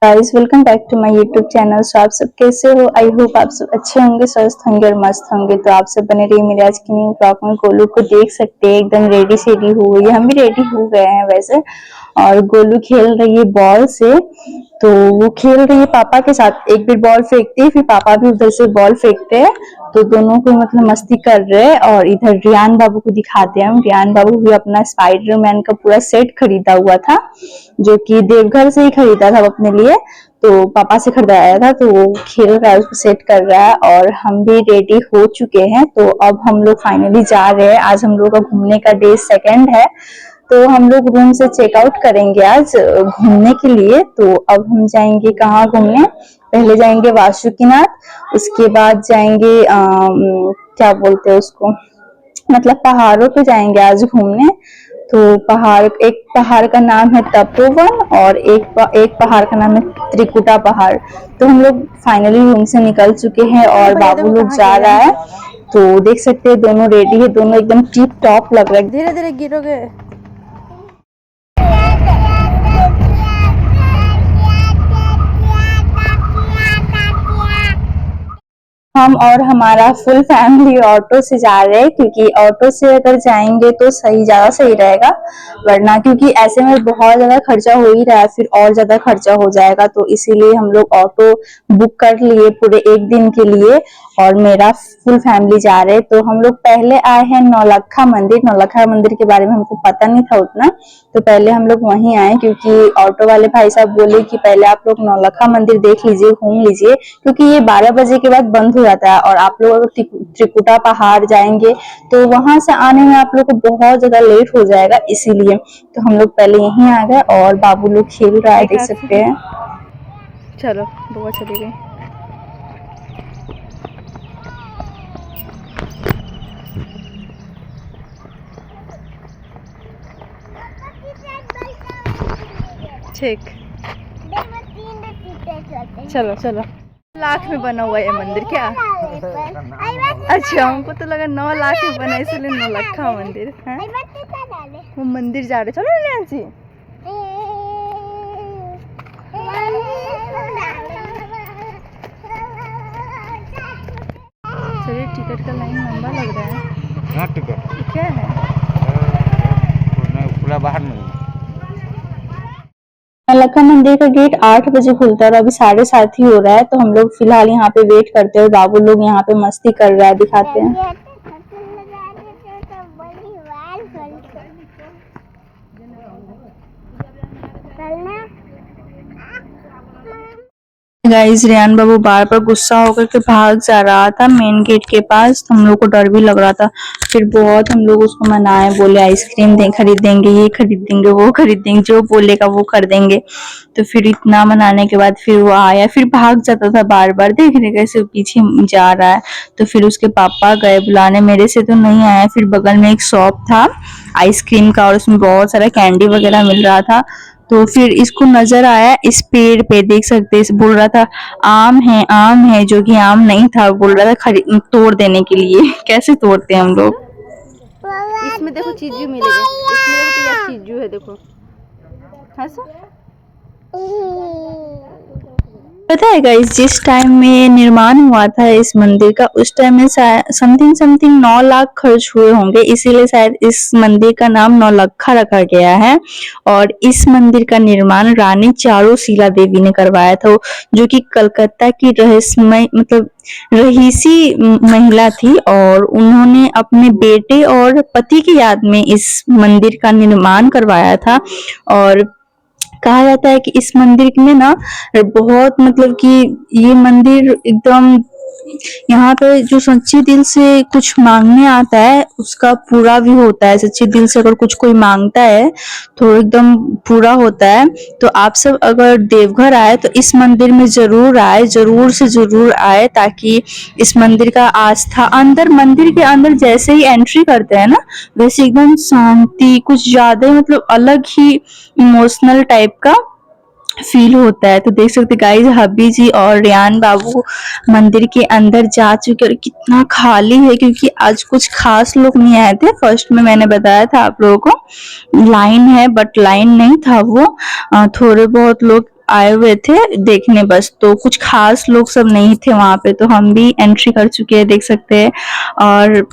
Guys welcome back to my YouTube channel. So आप सब कैसे हो? आई होप आप सब अच्छे होंगे, स्वस्थ होंगे और मस्त होंगे। तो आप सब बने रहिए मेरे आज की न्यू ब्लॉग में। गोलू को देख सकते हैं, एकदम रेडी शेडी हो गई है, हम भी रेडी हो गए हैं वैसे। और गोलू खेल रही है बॉल से, तो वो खेल रही है पापा के साथ। एक बार बॉल फेंकती है, फिर पापा भी उधर से बॉल फेंकते हैं, तो दोनों को मतलब मस्ती कर रहे हैं। और इधर रियान बाबू को दिखाते हैं हम। रियान बाबू भी अपना स्पाइडरमैन का पूरा सेट खरीदा हुआ था, जो कि देवघर से ही खरीदा था अपने लिए, तो पापा से खरीदाया था। तो वो खेल रहा है, उसको सेट कर रहा है। और हम भी रेडी हो चुके हैं, तो अब हम लोग फाइनली जा रहे हैं। आज हम लोग का घूमने का डे सेकंड है, तो हम लोग रूम से चेकआउट करेंगे आज घूमने के लिए। तो अब हम जाएंगे कहाँ घूमने? पहले जाएंगे वासुकीनाथ, उसके बाद जाएंगे क्या बोलते हैं उसको, मतलब पहाड़ों पे जाएंगे आज घूमने। तो एक पहाड़ का नाम है तपोवन, और एक पहाड़ का नाम है त्रिकुटा पहाड़। तो हम लोग फाइनली रूम से निकल चुके हैं और बाबू लोग जा रहा है। तो देख सकते हैं दोनों रेडी है, दोनों एकदम टिप टॉप लग रहा है। धीरे धीरे गिरोगे। हम और हमारा फुल फैमिली ऑटो से जा रहे हैं, क्योंकि ऑटो से अगर जाएंगे तो ज्यादा सही रहेगा। वरना क्योंकि ऐसे में बहुत ज्यादा खर्चा हो ही रहा है, फिर और ज्यादा खर्चा हो जाएगा। तो इसीलिए हम लोग ऑटो बुक कर लिए पूरे एक दिन के लिए, और मेरा फुल फैमिली जा रहे हैं। तो हम लोग पहले आए हैं नौलखा मंदिर। नौलखा मंदिर के बारे में हमको पता नहीं था उतना, तो पहले हम लोग वहीं आए, क्योंकि ऑटो वाले भाई साहब बोले कि पहले आप लोग नौलखा मंदिर देख लीजिए, घूम लीजिए, क्योंकि ये 12 बजे के बाद बंद हो जाता है। और आप लोग अगर त्रिकुटा पहाड़ जाएंगे तो वहां से आने में आप लोग को बहुत ज्यादा लेट हो जाएगा, इसीलिए तो हम लोग पहले यहीं आ गए। और बाबू लोग खेल रहा है, देख सकते हैं। चलो बुआ चली गई। ठीक, चलो चलो। लाख में बना हुआ ये मंदिर क्या? अच्छा, हमको तो लगा 9 लाख में बना, इसलिए 9 लाखा मंदिर है। वो मंदिर जा रहे, चलो नैन्सी। चलिए, टिकट का लाइन लंबा लग रहा है। हाँ, टिकट क्या है? पूरा बाहर में। नौलखा मंदिर का गेट 8 बजे खुलता है और अभी 7:30 ही हो रहा है। तो हम लोग फिलहाल यहाँ पे वेट करते हैं। बाबू लोग यहाँ पे मस्ती कर रहा है, दिखाते हैं। गाइस, रियान बाबू बार बार गुस्सा होकर के भाग जा रहा था मेन गेट के पास, तो हम लोग को डर भी लग रहा था। फिर बहुत हम लोग उसको मनाए, बोले आइसक्रीम खरीद देंगे, ये खरीद देंगे, वो खरीद देंगे, जो बोलेगा वो कर देंगे। तो फिर इतना मनाने के बाद फिर वो आया, फिर भाग जाता था बार बार, देख रहे कैसे पीछे जा रहा है। तो फिर उसके पापा गए बुलाने, मेरे से तो नहीं आया। फिर बगल में एक शॉप था आइसक्रीम का, और उसमें बहुत सारा कैंडी वगैरह मिल रहा था। तो फिर इसको नजर आया इस पेड़ पे, देख सकते हैं, बोल रहा था आम है, आम है, जो कि आम नहीं था। बोल रहा था तोड़ देने के लिए। कैसे तोड़ते हैं हम लोग। इसमें देखो चीजू मिलेगा, इसमें देखो क्या चीजू है, देखो ऐसा। पता है गाइस, जिस टाइम में निर्माण हुआ था इस मंदिर का, उस टाइम में समथिंग 9 लाख खर्च हुए होंगे, इसीलिए शायद इस मंदिर का नाम नौलखा रखा गया है। और इस मंदिर का निर्माण रानी चारुशीला देवी ने करवाया था, जो कि कलकत्ता की रहस्यमय मतलब रहीसी महिला थी। और उन्होंने अपने बेटे और पति की याद में इस मंदिर का निर्माण करवाया था। और कहा जाता है कि इस मंदिर में ना बहुत मतलब कि ये मंदिर एकदम, यहाँ पे जो सच्चे दिल से कुछ मांगने आता है उसका पूरा भी होता है। सच्चे दिल से अगर कुछ कोई मांगता है तो एकदम पूरा होता है। तो आप सब अगर देवघर आए तो इस मंदिर में जरूर आए, जरूर से जरूर आए, ताकि इस मंदिर का आस्था, अंदर मंदिर के अंदर जैसे ही एंट्री करते हैं ना, वैसे एकदम शांति, कुछ ज्यादा मतलब अलग ही इमोशनल टाइप का फील होता है। तो देख सकते गाइस, हब्बी जी और रियान बाबू मंदिर के अंदर जा चुके, और कितना खाली है, क्योंकि आज कुछ खास लोग नहीं आए थे। फर्स्ट में मैंने बताया था आप लोगों को लाइन है, बट लाइन नहीं था वो, थोड़े बहुत लोग आए हुए थे देखने बस, तो कुछ खास लोग सब नहीं थे वहां पे, तो हम भी एंट्री कर चुके हैं देख सकते हैं। और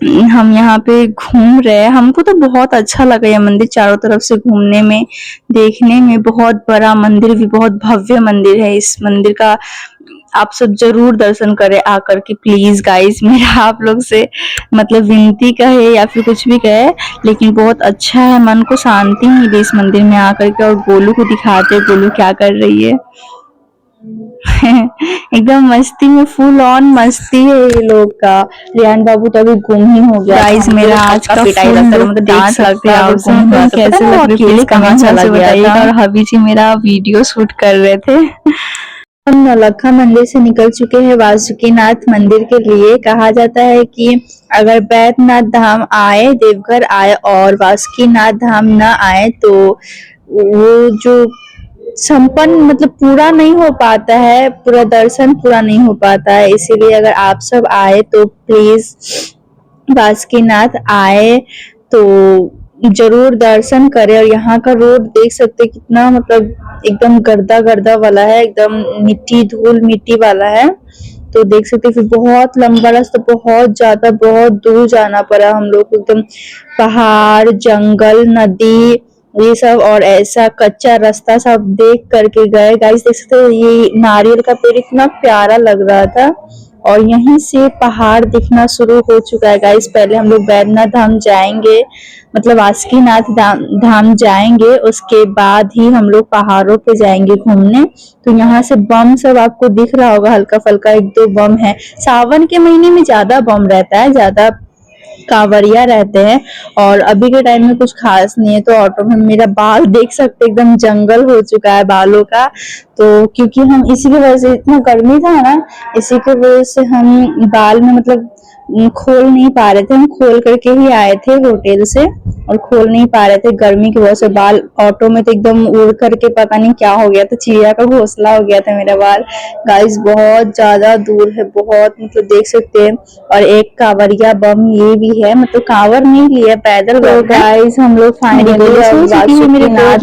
हम यहाँ पे घूम रहे हैं, हमको तो बहुत अच्छा लगा ये मंदिर चारों तरफ से घूमने में, देखने में। बहुत बड़ा मंदिर भी, बहुत भव्य मंदिर है। इस मंदिर का आप सब जरूर दर्शन करें आकर के प्लीज गाइस। मेरा आप लोग से मतलब विनती का है या फिर कुछ भी कहे, लेकिन बहुत अच्छा है, मन को शांति मिली इस मंदिर में आकर के। और गोलू को दिखाते, गोलू क्या कर रही है। एकदम मस्ती में, फुल ऑन मस्ती है ये लोग का। रियान बाबू तो अभी गुम ही हो गया। गाइस मेरा आज का पिटाई लगता है, मतलब देख सकते हैं आप कैसे लग रही है, कहाँ चला गया था। और हबी जी मेरा वीडियो शूट कर रहे थे। हम नौलखा मंदिर से निकल चुके हैं वासुकीनाथ मंदिर के लिए। कहा जाता है कि अगर बैद्यनाथ धाम आए, देवघर आए और वासुकीनाथ धाम न आए तो वो जो संपन्न मतलब पूरा नहीं हो पाता है, पूरा दर्शन पूरा नहीं हो पाता है। इसीलिए अगर आप सब आए तो प्लीज बासुकीनाथ आए तो जरूर दर्शन करें। और यहाँ का रोड देख सकते हैं कितना मतलब एकदम गर्दा गर्दा वाला है, एकदम मिट्टी धूल मिट्टी वाला है। तो देख सकते हैं, फिर बहुत लंबा रास्ता, बहुत ज्यादा, बहुत दूर जाना पड़ा हम लोग को। एकदम पहाड़, जंगल, नदी, ये सब, और ऐसा कच्चा रास्ता सब देख करके गए। गाइस देख सकते हैं, ये नारियल का पेड़ इतना प्यारा लग रहा था। और यहीं से पहाड़ दिखना शुरू हो चुका है गाइस। पहले हम लोग बैद्यनाथ धाम जाएंगे, मतलब वासुकीनाथ धाम जाएंगे, उसके बाद ही हम लोग पहाड़ों पे जाएंगे घूमने। तो यहाँ से बम सब आपको दिख रहा होगा, हल्का फल्का एक दो बम है। सावन के महीने में ज्यादा बम रहता है, ज्यादा कांवरिया रहते हैं। और अभी के टाइम में कुछ खास नहीं है। तो ऑटो में मेरा बाल देख सकते एकदम जंगल हो चुका है बालों का। तो क्योंकि हम इसी की वजह से, इतना गर्मी था ना, इसी की वजह से हम बाल में मतलब खोल नहीं पा रहे थे। हम खोल करके ही आए थे होटल से, और खोल नहीं पा रहे थे गर्मी की वजह से। बाल ऑटो में तो एकदम उड़ करके पता नहीं क्या हो गया था, चिड़िया का घोंसला हो गया था मेरा बाल। गाइस बहुत ज्यादा दूर है, बहुत मतलब देख सकते हैं। और एक कांवरिया बम ये भी है, मतलब कांवर नहीं लिया, पैदल। तो गाइस हम लोग फाइनली वासुकीनाथ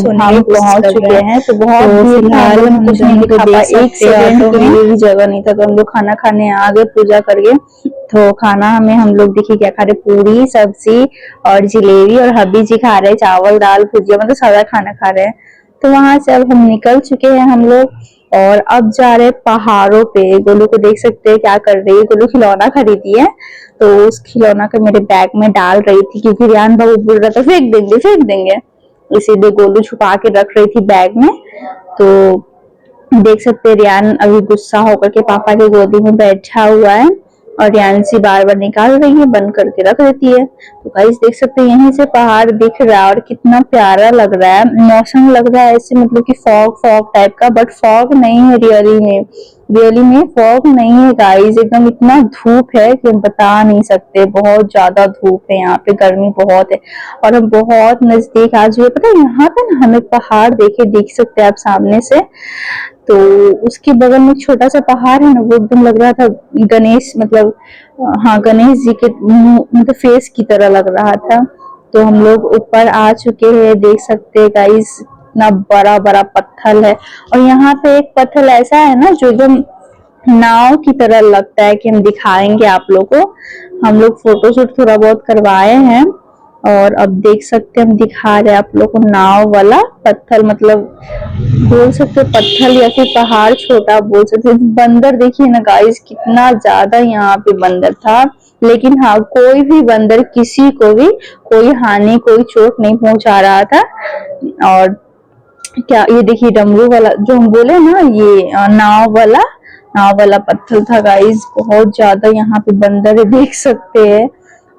धाम पहुंच चुके हैं। तो बहुत फिलहाल हम कुछ नहीं दिखा पाए, एक सेकंड के लिए भी जगह नहीं था। तो हम लोग खाना खाने आ गए पूजा करके। तो खाना हमें हम लोग देखिए क्या खा रहे, पूरी सब्जी और जलेबी, और हबी जी खा रहे चावल दाल भुजिया, मतलब सादा खाना खा रहे हैं। तो वहां से अब हम निकल चुके हैं हम लोग, और अब जा रहे पहाड़ों पे। गोलू को देख सकते हैं क्या कर रही है, गोलू खिलौना खरीदी है, तो उस खिलौना को मेरे बैग में डाल रही थी, क्योंकि रियान बाबू बोल रहा था फेंक देंगे फेंक देंगे, इसीलिए गोलू छुपा के रख रही थी बैग में। तो देख सकते हैं रियान अभी गुस्सा होकर के पापा के गोदी में बैठा हुआ है, और रियांशी बार बार निकाल रही है, बंद करके रख देती है। तो गाइस देख सकते हैं यहीं से पहाड़ दिख रहा है, और कितना प्यारा लग रहा है। मौसम लग रहा है ऐसे मतलब कि फॉग फॉग टाइप का, बट फॉग नहीं है रियली में फॉग नहीं है गाइस। एकदम इतना धूप है कि हम बता नहीं सकते, बहुत ज्यादा धूप है यहाँ पे, गर्मी बहुत है। और हम बहुत नजदीक आ चुके, पता है यहाँ पे ना हमें पहाड़ देख सकते हैं आप सामने से। तो उसके बगल में छोटा सा पहाड़ है ना, वो एकदम लग रहा था गणेश, मतलब हाँ गणेश जी के मतलब फेस की तरह लग रहा था। तो हम लोग ऊपर आ चुके हैं, देख सकते हैं गाइस इतना बड़ा बड़ा पत्थर है। और यहाँ पे एक पत्थर ऐसा है ना जो एकदम नाव की तरह लगता है, कि हम दिखाएंगे आप लोग को। हम लोग फोटोशूट थोड़ा बहुत करवाए हैं, और अब देख सकते हैं हम दिखा रहे हैं आप लोग को नाव वाला पत्थर, मतलब बोल सकते पत्थर या फिर पहाड़ छोटा बोल सकते। बंदर देखिए ना गाइस कितना ज्यादा यहाँ पे बंदर था, लेकिन हाँ कोई भी बंदर किसी को भी कोई हानि कोई चोट नहीं पहुंचा रहा था। और क्या ये देखिए डमरू वाला जो हम बोले ना, ये नाव वाला पत्थर था गाइस। बहुत ज्यादा यहाँ पे बंदर है, देख सकते हैं।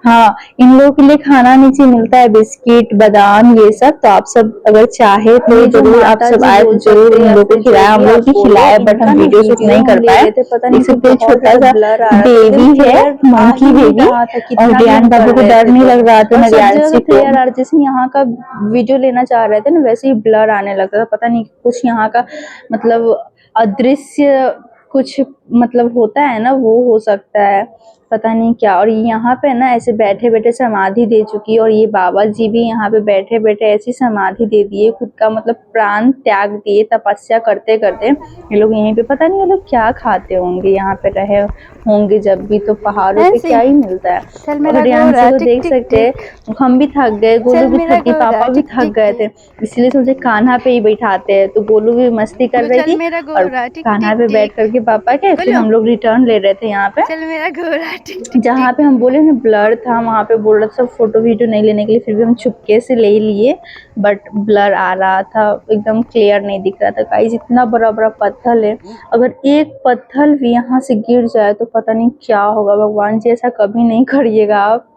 हाँ इन लोगों के लिए खाना नीचे मिलता है, बिस्किट बादाम ये सब। तो आप सब अगर चाहे तो जरूर आप सब आए, तो जरूर इन लोगों को खिलाए। हम लोग भी खिलाए, बट हम वीडियो शूट नहीं कर पाए। देख सकते हैं छोटा सा बेबी है, मंकी बेबी। और रियान बाबू को डर नहीं लग रहा था ना रियांशी को, यार जैसे यहाँ का वीडियो लेना चाह रहे थे ना, वैसे ही ब्लर आने लगा था। पता नहीं कुछ यहाँ का मतलब अदृश्य कुछ मतलब होता है ना, वो हो सकता है, पता नहीं क्या। और यहाँ पे ना ऐसे बैठे बैठे समाधि दे चुकी है, और ये बाबा जी भी यहाँ पे बैठे बैठे ऐसी समाधि दे दिए, खुद का मतलब प्राण त्याग दिए तपस्या करते करते। ये लोग यहीं पे, पता नहीं ये लोग क्या खाते होंगे, यहाँ पे रहे होंगे जब भी, तो पहाड़ों पे क्या ही मिलता है। और रियांशी को देख सकते हैं, हम भी थक गए, गोलू भी थकी, पापा भी थक गए थे, इसलिए सोचे कान्हा पे ही बैठाते हैं। तो गोलू भी मस्ती कर रही थी और कान्हा पे बैठ करके पापा के फिर हम लोग रिटर्न ले रहे थे यहाँ पे। जहाँ पे हम बोले ना ब्लर था, वहाँ पे बोल रहा था फोटो वीडियो नहीं लेने के लिए, फिर भी हम चुपके से ले लिए, बट ब्लर आ रहा था, एकदम क्लियर नहीं दिख रहा था। गाइस इतना बड़ा बड़ा पत्थर है, अगर एक पत्थर भी यहाँ से गिर जाए तो पता नहीं क्या होगा। भगवान जी ऐसा कभी नहीं करिएगा आप,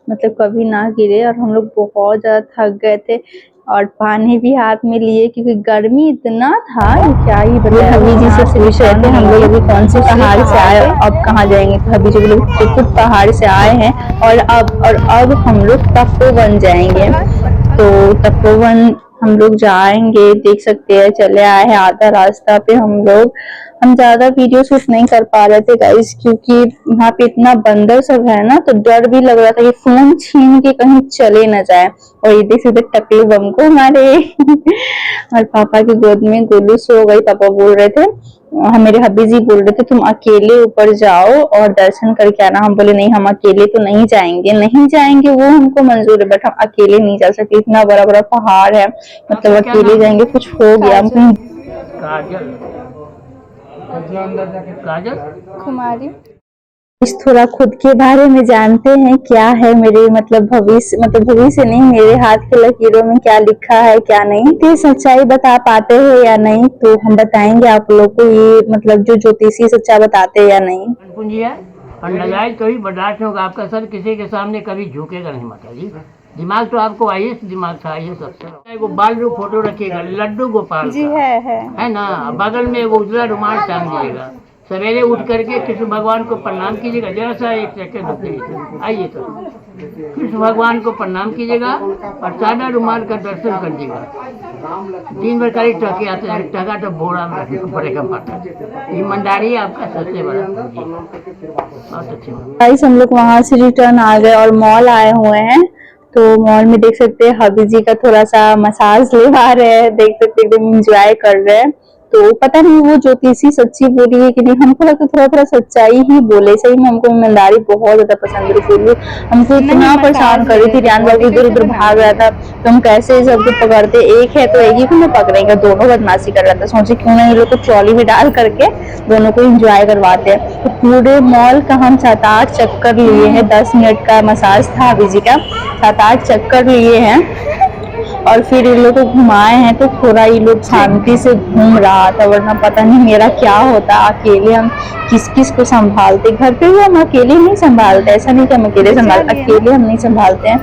मतलब कभी ना गिरे। और हम लोग बहुत ज्यादा थक गए थे, और पानी भी हाथ में लिए क्योंकि गर्मी इतना था कि क्या ही बताएं। हबी जी से पूछ रहे थे हम लोग अभी कौन से पहाड़ से आए, अब कहाँ जाएंगे, तो हबी जी लोग खुद पहाड़ से आए हैं, और अब हम लोग तपोवन जाएंगे। तो तपोवन हम लोग जाएंगे, देख सकते हैं चले आए हैं आधा रास्ता पे हम लोग। हम ज्यादा वीडियो शूट नहीं कर पा रहे थे गाइस, क्योंकि वहाँ पे इतना बंदर सब है ना, तो डर भी लग रहा था कि फोन छीन के कहीं चले न जाए। और ये देख सकते टकलू बम को हमारे और पापा की गोद में गोलू सो गई। पापा बोल रहे थे, मेरे हब्बी जी बोल रहे थे तुम अकेले ऊपर जाओ और दर्शन करके आना। हम बोले नहीं, हम अकेले तो नहीं जाएंगे, वो हमको मंजूर है, बट हम अकेले नहीं जा सकते, इतना बड़ा बड़ा पहाड़ है, मतलब अकेले जाएंगे कुछ हो गया हम कहीं। काजल कुमारी थोड़ा खुद के बारे में जानते हैं, क्या है मेरे मतलब भविष्य नहीं, मेरे हाथ के लकीरों में क्या लिखा है क्या नहीं, तो सच्चाई बता पाते हैं या नहीं, तो हम बताएंगे आप लोग को ये मतलब जो ज्योतिषी सच्चा बताते हैं या नहीं। पूंजी है और नजायज कभी बर्दाश्त होगा, आपका सर किसी के सामने कभी झुकेगा नहीं माता जी। दिमाग तो आपको आइए दिमाग था, आइए सबसे वो बाल रूप फोटो रखिएगा लड्डू गोपाल जी है ना, बगल में वो उजला रुमाल टांग दीजिएगा, सवेरे उठ करके कृष्ण भगवान को प्रणाम कीजिएगा, जरा सा एक सेकंड रुकिए, आइए तो कृष्ण भगवान को प्रणाम कीजिएगा और सादा रुमाल का दर्शन कर दीजिएगा। 3 बार करीब टके आते हैं, टका तो बोरा में रखने को पड़ेगा पाटा। ईमानदारी आपका सबसे बड़ा बहुत अच्छी बात। गाइस हम लोग वहां से रिटर्न आ गए और मॉल आए हुए हैं, तो मॉल में देख सकते हैं हबी जी का थोड़ा सा मसाज लेवा रहे हैं, देख सकते एकदम एंजॉय कर रहे हैं। तो पता नहीं वो ज्योतिषी सच्ची बोली है कि नहीं, हमको लगता थोड़ा थोड़ा सच्चाई ही बोले। सही में हमको ईमानदारी बहुत ज्यादा पसंद है। हमको इतना परेशान कर रही थी, रियान बाबू इधर उधर भाग रहा था, तो हम कैसे सबको पकड़ते, एक है तो एक ही को ना पकड़ेंगे, दोनों बदमाशी कर रहा था। सोचे क्यों ना ये लोग को ट्रॉली में डाल करके दोनों को एंजॉय करवाते हैं। तो पूरे मॉल का हम 7-8 चक्कर लिए हैं, 10 मिनट का मसाज था अभी जी का, 7-8 चक्कर लिए हैं, और फिर ये लोग को घुमाए हैं। तो थोड़ा ये लोग शांति से घूम रहा था, वरना पता नहीं मेरा क्या होता। अकेले हम किस किस को संभालते, घर पे भी हम अकेले नहीं संभालते, ऐसा नहीं कि हम अकेले अकेले हम नहीं संभालते हैं।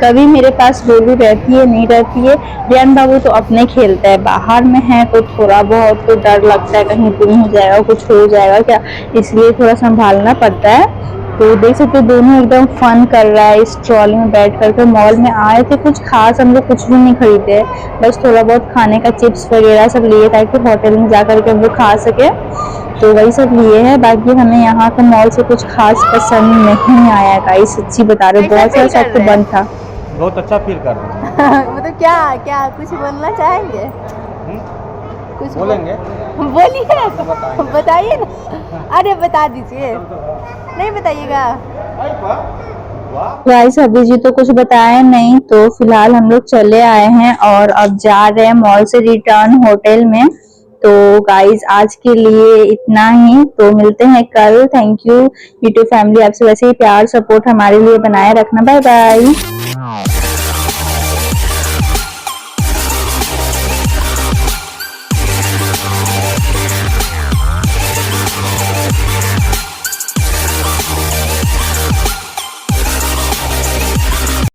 कभी मेरे पास गोलू रहती है नहीं रहती है, रियान बाबू तो अपने खेलता है, बाहर में है तो थोड़ा बहुत तो डर लगता है कहीं गुम हो जाएगा, कुछ हो जाएगा क्या, इसलिए थोड़ा संभालना पड़ता है। तो देख सकते हो दोनों एकदम फन कर रहा है इस ट्रॉली में बैठ करके। मॉल में आए थे, कुछ खास हम लोग कुछ भी नहीं खरीदे, बस थोड़ा बहुत खाने का चिप्स वगैरह सब लिए ताकि होटल में जा करके हम लोग खा सके, तो वही सब लिए हैं। बाकी हमें यहाँ के मॉल से कुछ खास पसंद नहीं आया गाइस, सच्ची बता रहे, बहुत सारा सब तो बंद था। बहुत अच्छा फील कर रहे हैं। मतलब क्या कुछ बोलना चाहेंगे, कुछ बोलेंगे, बोलिए बताइए ना, अरे बता दीजिए, नहीं बताइएगा। गाइस अभी जी तो कुछ बताया नहीं, तो फिलहाल हम लोग चले आए हैं और अब जा रहे हैं मॉल से रिटर्न होटल में। तो गाइस आज के लिए इतना ही, तो मिलते हैं कल। थैंक यू यूट्यूब फैमिली, आपसे वैसे ही प्यार सपोर्ट हमारे लिए बनाए रखना। Bye bye.